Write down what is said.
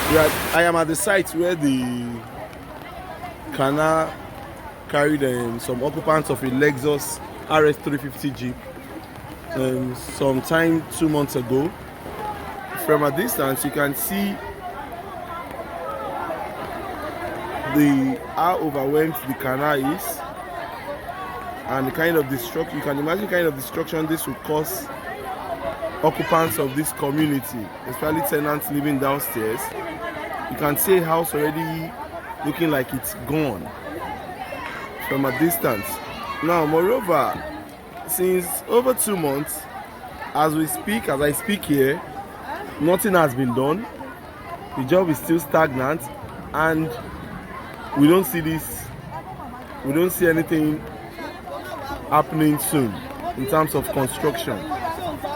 I am at the site where the canal carried some occupants of a Lexus RS 350 Jeep sometime 2 months ago. From a distance, you can see how overwhelmed the canal is, and the kind of destruction. You can imagine the kind of destruction this would cause occupants of this community, especially tenants living downstairs. You can see a house already looking like it's gone from a distance. Now, moreover, since over 2 months, as I speak here, nothing has been done. The job is still stagnant, and we don't see anything happening soon in terms of construction.